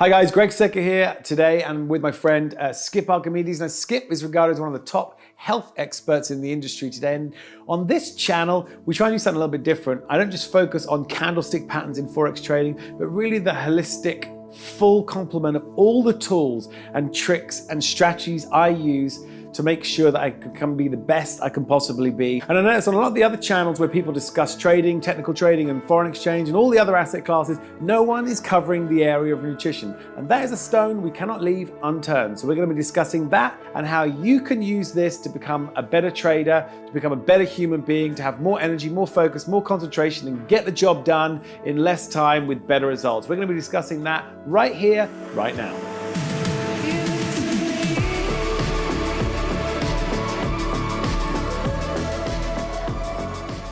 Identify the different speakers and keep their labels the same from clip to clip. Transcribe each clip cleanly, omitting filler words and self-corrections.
Speaker 1: Hi guys, Greg Secker here today and with my friend Skip Archimedes. Now Skip is regarded as one of the top health experts in the industry today, and on this channel we try and do something a little bit different. I don't just focus on candlestick patterns in Forex trading, but really the holistic full complement of all the tools and tricks and strategies I use to make sure that I can be the best I can possibly be. And I notice on a lot of the other channels where people discuss trading, technical trading and foreign exchange and all the other asset classes, no one is covering the area of nutrition. And that is a stone we cannot leave unturned. So we're going to be discussing that and how you can use this to become a better trader, to become a better human being, to have more energy, more focus, more concentration, and get the job done in less time with better results. We're going to be discussing that right here, right now.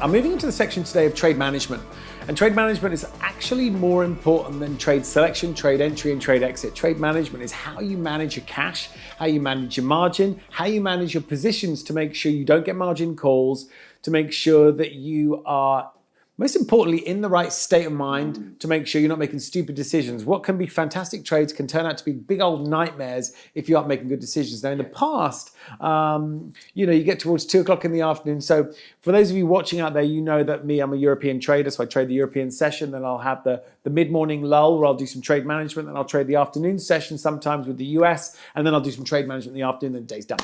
Speaker 1: I'm moving into the section today of trade management. And trade management is actually more important than trade selection, trade entry, and trade exit. Trade management is how you manage your cash, how you manage your margin, how you manage your positions to make sure you don't get margin calls, to make sure that you are, most importantly, in the right state of mind to make sure you're not making stupid decisions. What can be fantastic trades can turn out to be big old nightmares if you aren't making good decisions. Now, in the past, you get towards 2 o'clock in the afternoon. So for those of you watching out there, you know that I'm a European trader. So I trade the European session, then I'll have the mid-morning lull where I'll do some trade management, then I'll trade the afternoon session sometimes with the US, and then I'll do some trade management in the afternoon, then the day's done.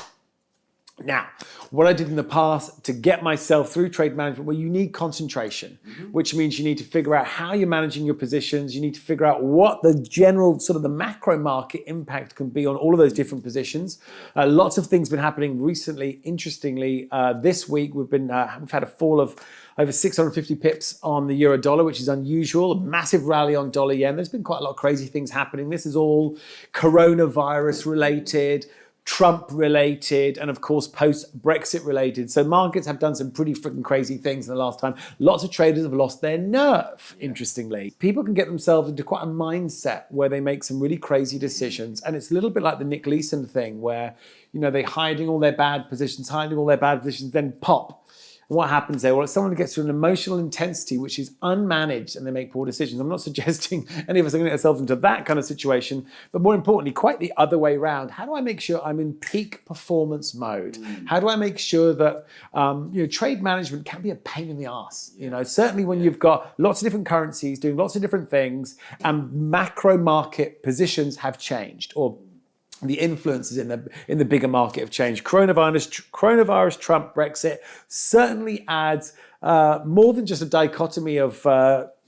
Speaker 1: Now, what I did in the past to get myself through trade management, well, you need concentration, which means you need to figure out how you're managing your positions. You need to figure out what the general sort of the macro market impact can be on all of those different positions. Lots of things been happening recently. Interestingly, this week we've had a fall of over 650 pips on the euro dollar, which is unusual. A massive rally on dollar yen. There's been quite a lot of crazy things happening. This is all coronavirus related, Trump related, and of course post-Brexit related. So markets have done some pretty freaking crazy things in the last time. Lots of traders have lost their nerve, interestingly. People can get themselves into quite a mindset where they make some really crazy decisions. And it's a little bit like the Nick Leeson thing where, they're hiding all their bad positions, then pop. And what happens there? Well, it's someone who gets to an emotional intensity which is unmanaged and they make poor decisions. I'm not suggesting any of us are going to get ourselves into that kind of situation, but more importantly, quite the other way around. How do I make sure I'm in peak performance mode? How do I make sure that trade management can be a pain in the ass? Certainly when you've got lots of different currencies doing lots of different things and macro market positions have changed, or the influences in the bigger market have changed. Coronavirus, Trump, Brexit certainly adds more than just a dichotomy of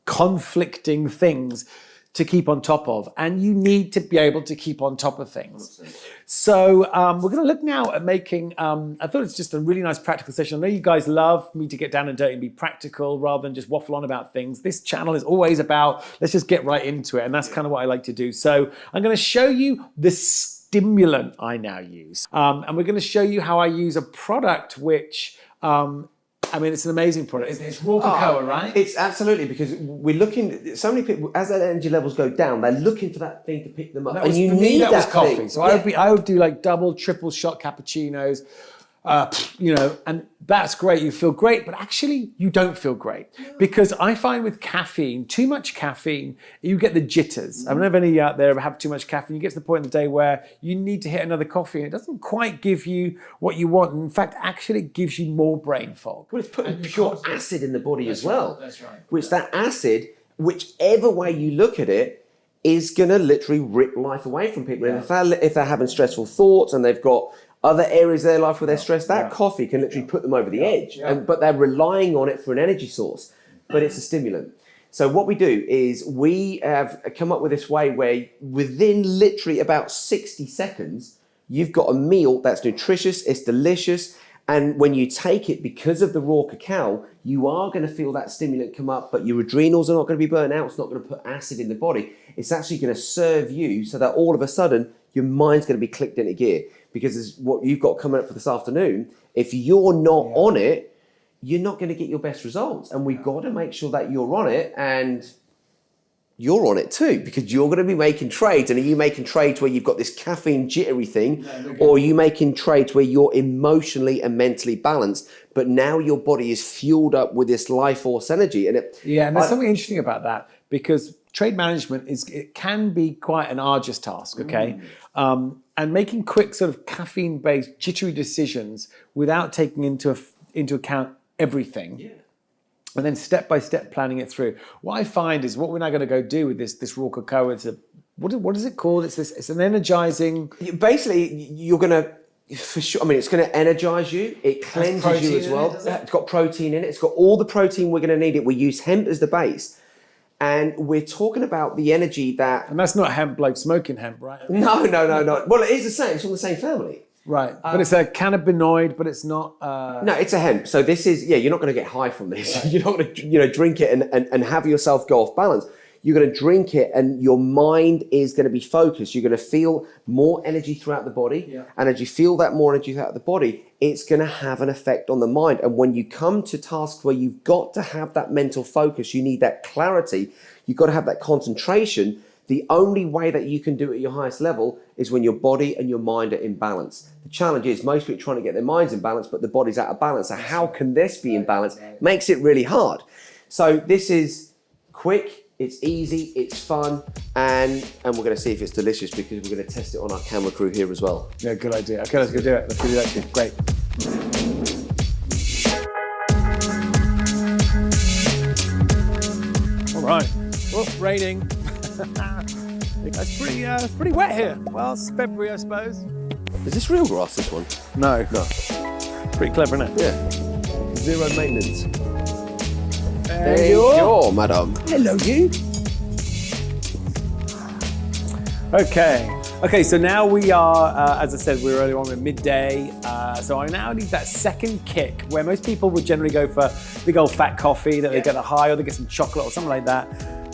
Speaker 1: conflicting things to keep on top of, and you need to be able to keep on top of things. So we're going to look now at making, I thought it's just a really nice practical session. I know you guys love me to get down and dirty and be practical rather than just waffle on about things. This channel is always about, let's just get right into it, and that's kind of what I like to do. So I'm going to show you the stimulant I now use. And we're going to show you how I use a product which, it's an amazing product. It's raw cocoa, right?
Speaker 2: It's absolutely, because we're looking, so many people, as their energy levels go down, they're looking for that thing to pick them up.
Speaker 1: That was, and you need that was coffee. Thing. So I would do like double, triple shot cappuccinos, and that's great. You feel great, but actually you don't feel great because I find with caffeine, too much caffeine, you get the jitters. I don't know if any out there have too much caffeine. You get to the point in the day where you need to hit another coffee and it doesn't quite give you what you want. In fact, actually it gives you more brain fog.
Speaker 2: Well, it's putting pure acid in the body as well.
Speaker 1: Right, that's right.
Speaker 2: Which that acid, whichever way you look at it, is going to literally rip life away from people. Yeah. And if they're having stressful thoughts and they've got other areas of their life where they're stressed, that coffee can literally put them over the edge. But they're relying on it for an energy source. But it's a stimulant. So what we do is we have come up with this way where within literally about 60 seconds, you've got a meal that's nutritious, it's delicious. And when you take it, because of the raw cacao, you are going to feel that stimulant come up, but your adrenals are not going to be burnt out. It's not going to put acid in the body. It's actually going to serve you so that all of a sudden, your mind's going to be clicked into gear. Because it's what you've got coming up for this afternoon. If you're not on it, you're not going to get your best results. And we've got to make sure that you're on it and you're on it too, because you're going to be making trades. And are you making trades where you've got this caffeine jittery thing, or are you making trades where you're emotionally and mentally balanced, but now your body is fueled up with this life force energy? And
Speaker 1: and there's something interesting about that, because trade management it can be quite an arduous task, okay? And making quick sort of caffeine-based jittery decisions without taking into account everything, and then step-by-step planning it through. What I find is what we're now going to go do with this raw cocoa, what is it called? It's an energizing...
Speaker 2: Basically, you're going to... For sure, I mean, it's going to energize you. It cleanses you as well. It's got protein in it. It's got all the protein we're going to need. We use hemp as the base. And we're talking about the energy that...
Speaker 1: And that's not hemp like smoking hemp, right?
Speaker 2: No. Well, it is the same. It's from the same family.
Speaker 1: Right. But it's a cannabinoid, but it's not...
Speaker 2: No, it's a hemp. So this is... Yeah, you're not going to get high from this. Right. You're not going to drink it and have yourself go off balance. You're going to drink it and your mind is going to be focused. You're going to feel more energy throughout the body. Yeah. And as you feel that more energy throughout the body, it's going to have an effect on the mind. And when you come to tasks where you've got to have that mental focus, you need that clarity, you've got to have that concentration, the only way that you can do it at your highest level is when your body and your mind are in balance. The challenge is most people are trying to get their minds in balance, but the body's out of balance. So how can this be in balance? Makes it really hard. So this is quick. It's easy, it's fun, and we're going to see if it's delicious because we're going to test it on our camera crew here as well.
Speaker 1: Yeah, good idea. Okay, let's go do it. Let's go do that shit. Great. All right. Oh, raining. It's pretty wet here. Well, it's February, I suppose.
Speaker 2: Is this real grass, this one?
Speaker 1: No. Pretty clever, isn't it?
Speaker 2: Yeah. Zero maintenance.
Speaker 1: There you are,
Speaker 2: madam.
Speaker 1: Hello, you. Okay, so now we are, as I said, we're early on, we're midday. So I now need that second kick where most people would generally go for big old fat coffee that they get a high or they get some chocolate or something like that.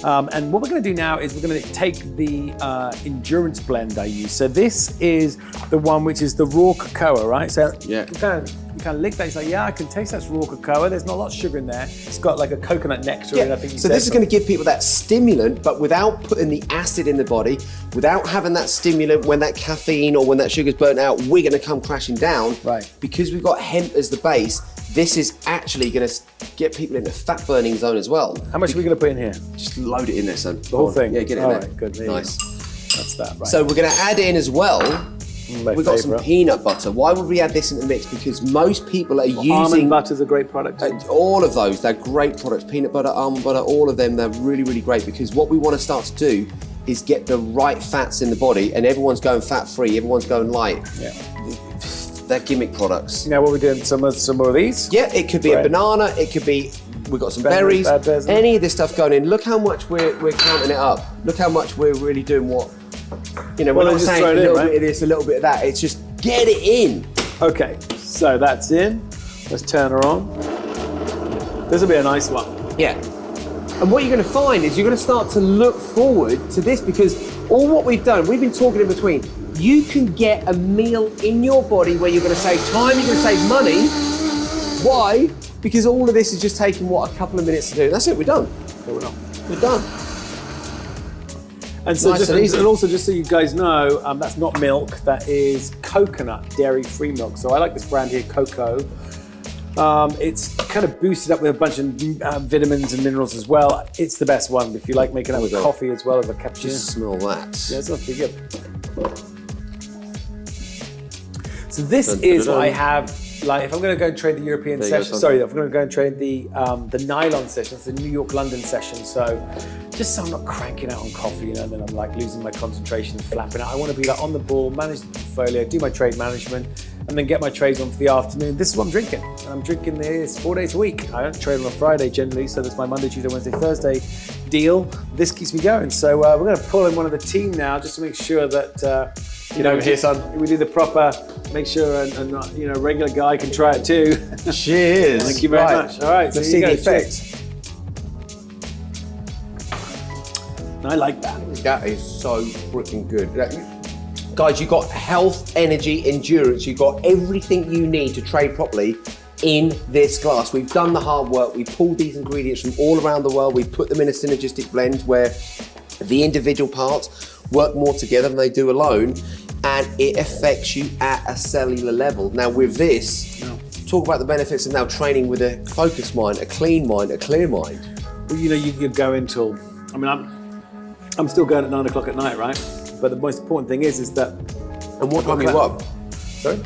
Speaker 1: And what we're going to do now is we're going to take the endurance blend I use. So this is the one which is the raw cocoa, right? So you kind of lick that. It's like, yeah, I can taste that's raw cocoa. There's not a lot of sugar in there. It's got like a coconut nectar in it, I think you
Speaker 2: said. So this is going to give people that stimulant, but without putting the acid in the body, without having that stimulant when that caffeine or when that sugar's burnt out, we're going to come crashing down.
Speaker 1: Right.
Speaker 2: Because we've got hemp as the base, this is actually going to get people in the fat burning zone as well.
Speaker 1: How much are we going to put in here?
Speaker 2: Just load it in there, son.
Speaker 1: The whole thing?
Speaker 2: Yeah, get it in there.
Speaker 1: Right, good.
Speaker 2: Nice.
Speaker 1: That's that, right.
Speaker 2: So we're going to add in as well, we've got some peanut butter. Why would we add this in the mix? Because most people are using...
Speaker 1: Almond butter's a great product.
Speaker 2: All of those, they're great products. Peanut butter, almond butter, all of them, they're really, really great because what we want to start to do is get the right fats in the body, and everyone's going fat-free, everyone's going light.
Speaker 1: Yeah.
Speaker 2: They're gimmick products.
Speaker 1: Now what we're doing, some more of these?
Speaker 2: Yeah, it could be a banana, it could be, we've got some berries, any of this stuff going in. Look how much we're counting it up. Look how much we're really doing what, we're not saying a little bit of this, a little bit of that. It's just get it in.
Speaker 1: Okay, so that's in. Let's turn her on. This will be a nice one.
Speaker 2: Yeah. And what you're going to find is you're going to start to look forward to this because all what we've done, we've been talking in between, you can get a meal in your body where you're going to save time, you're going to save money. Why? Because all of this is just taking, a couple of minutes to do. That's it, we're done.
Speaker 1: No, we're not.
Speaker 2: We're done.
Speaker 1: And so nice and also just so you guys know, that's not milk, that is coconut dairy-free milk. So I like this brand here, Cocoa. It's kind of boosted up with a bunch of vitamins and minerals as well. It's the best one if you like making it with coffee as well as a cappuccino.
Speaker 2: Just smell that.
Speaker 1: Yeah, it smells pretty good. So this is what I have, like if I'm going to go and trade the European session, if I'm going to go and trade the nylon session, it's the New York, London session. So just so I'm not cranking out on coffee, and then I'm like losing my concentration, flapping out. I want to be like on the ball, manage the portfolio, do my trade management, and then get my trades on for the afternoon. This is what I'm drinking. And I'm drinking this 4 days a week. I don't trade on a Friday generally, so that's my Monday, Tuesday, Wednesday, Thursday deal. This keeps me going. So we're going to pull in one of the team now just to make sure that
Speaker 2: here, son.
Speaker 1: We do the proper, make sure and a regular guy can try it too.
Speaker 2: Cheers.
Speaker 1: Thank you very much. All right,
Speaker 2: let's see the effects.
Speaker 1: I like that.
Speaker 2: That is so freaking good. Guys, you've got health, energy, endurance. You've got everything you need to trade properly in this glass. We've done the hard work. We've pulled these ingredients from all around the world. We've put them in a synergistic blend where the individual parts work more together than they do alone, and it affects you at a cellular level. Now with this, talk about the benefits of now training with a focused mind, a clean mind, a clear mind.
Speaker 1: Well, you go into, I'm still going at 9 o'clock at night, right? But the most important thing is that.
Speaker 2: And what time are you up?
Speaker 1: Sorry?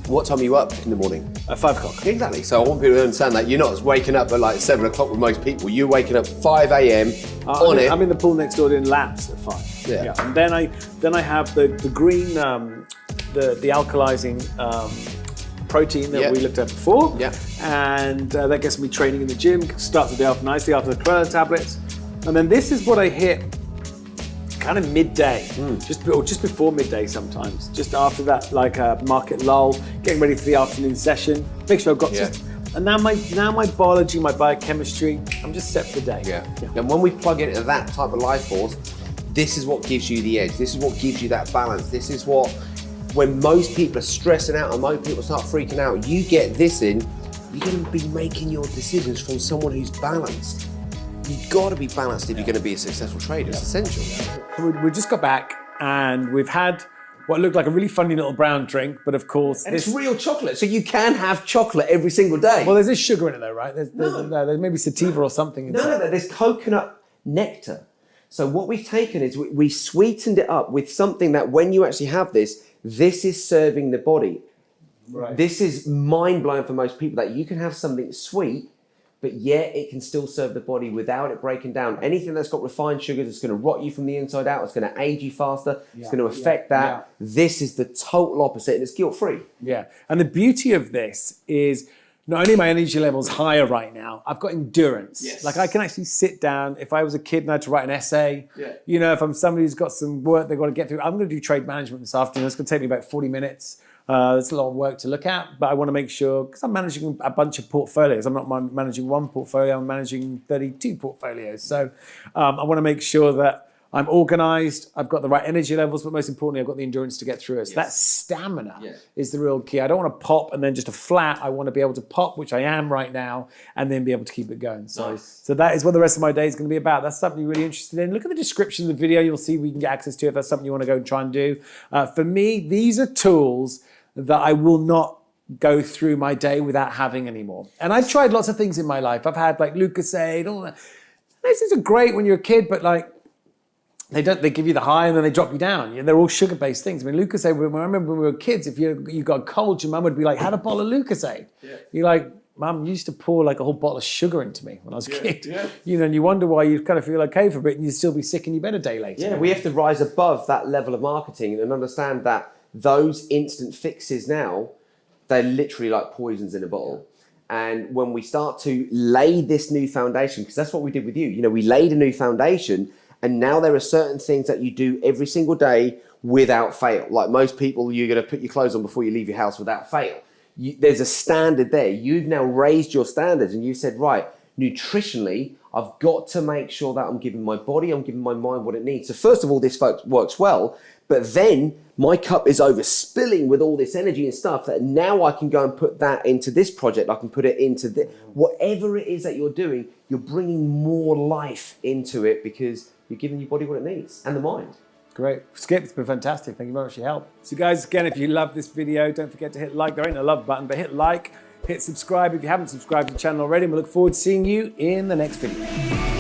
Speaker 2: What time are you up in the morning?
Speaker 1: At 5 o'clock.
Speaker 2: Exactly. So I want people to understand that you're not waking up at like 7 o'clock with most people. You're waking up 5 a.m. on it.
Speaker 1: I'm in the pool next door doing laps at 5.
Speaker 2: Yeah.
Speaker 1: And then I have the green, the alkalizing protein that we looked at before.
Speaker 2: Yeah.
Speaker 1: And that gets me training in the gym. Starts the day off nicely after the Chlorella tablets. And then this is what I hit kind of midday, just before midday sometimes, just after that, like a market lull, getting ready for the afternoon session. Make sure I've got and now my biology, my biochemistry, I'm just set for the day.
Speaker 2: Yeah. And when we plug into that type of life force, this is what gives you the edge. This is what gives you that balance. This is what, when most people are stressing out and most people start freaking out, you get this in, you're going to be making your decisions from someone who's balanced. You've got to be balanced if you're going to be a successful trader. It's essential.
Speaker 1: We just got back and we've had what looked like a really funny little brown drink, but of course...
Speaker 2: And it's real chocolate, so you can have chocolate every single day.
Speaker 1: Well, there's this sugar in it though, right? There's maybe sativa or something inside.
Speaker 2: No, there's coconut nectar. So what we've taken is we sweetened it up with something that when you actually have this is serving the body.
Speaker 1: Right.
Speaker 2: This is mind-blowing for most people, that you can have something sweet, but yet it can still serve the body without it breaking down. Anything that's got refined sugars, it's going to rot you from the inside out. It's going to age you faster. It's going to affect that. Yeah. This is the total opposite, and it's guilt-free.
Speaker 1: Yeah, and the beauty of this is not only my energy levels higher right now, I've got endurance.
Speaker 2: Yes.
Speaker 1: Like I can actually sit down. If I was a kid and I had to write an essay, you know, if I'm somebody who's got some work they've got to get through, I'm going to do trade management this afternoon. It's going to take me about 40 minutes. There's a lot of work to look at, but I want to make sure, because I'm managing a bunch of portfolios. I'm not managing one portfolio, I'm managing 32 portfolios. So I want to make sure that I'm organized, I've got the right energy levels, but most importantly, I've got the endurance to get through it. So that stamina is the real key. I don't want to pop and then just a flat. I want to be able to pop, which I am right now, and then be able to keep it going. So that is what the rest of my day is going to be about. That's something you're really interested in. Look at the description of the video. You'll see we can get access to if that's something you want to go and try and do. For me, these are tools that I will not go through my day without having anymore. And I've tried lots of things in my life. I've had like Lucozade, all that. These things are great when you're a kid, but like they give you the high and then they drop you down. They're all sugar-based things. I mean, Lucozade, I remember when we were kids, if you got a cold, your mum would be like, had a bottle of Lucozade. Yeah. You're like, Mum used to pour like a whole bottle of sugar into me when I was a kid. Yeah. You know, and you wonder why you kind of feel okay for a bit and you'd still be sick in your bed a day later.
Speaker 2: Yeah, we have to rise above that level of marketing and understand that those instant fixes now, they're literally like poisons in a bottle. And when we start to lay this new foundation, because that's what we did with you, you know, we laid a new foundation, and now there are certain things that you do every single day without fail. Like most people, you're going to put your clothes on before you leave your house without fail. There's a standard there. You've now raised your standards and you said, right, nutritionally, I've got to make sure that I'm giving my body, I'm giving my mind what it needs. So first of all, this works well, but then my cup is overspilling with all this energy and stuff that now I can go and put that into this project. I can put it into whatever it is that you're doing, you're bringing more life into it because you're giving your body what it needs and the mind.
Speaker 1: Great. Skip, it's been fantastic. Thank you very much for your help. So guys, again, if you love this video, don't forget to hit like. There ain't a love button, but hit like, hit subscribe if you haven't subscribed to the channel already. And we look forward to seeing you in the next video.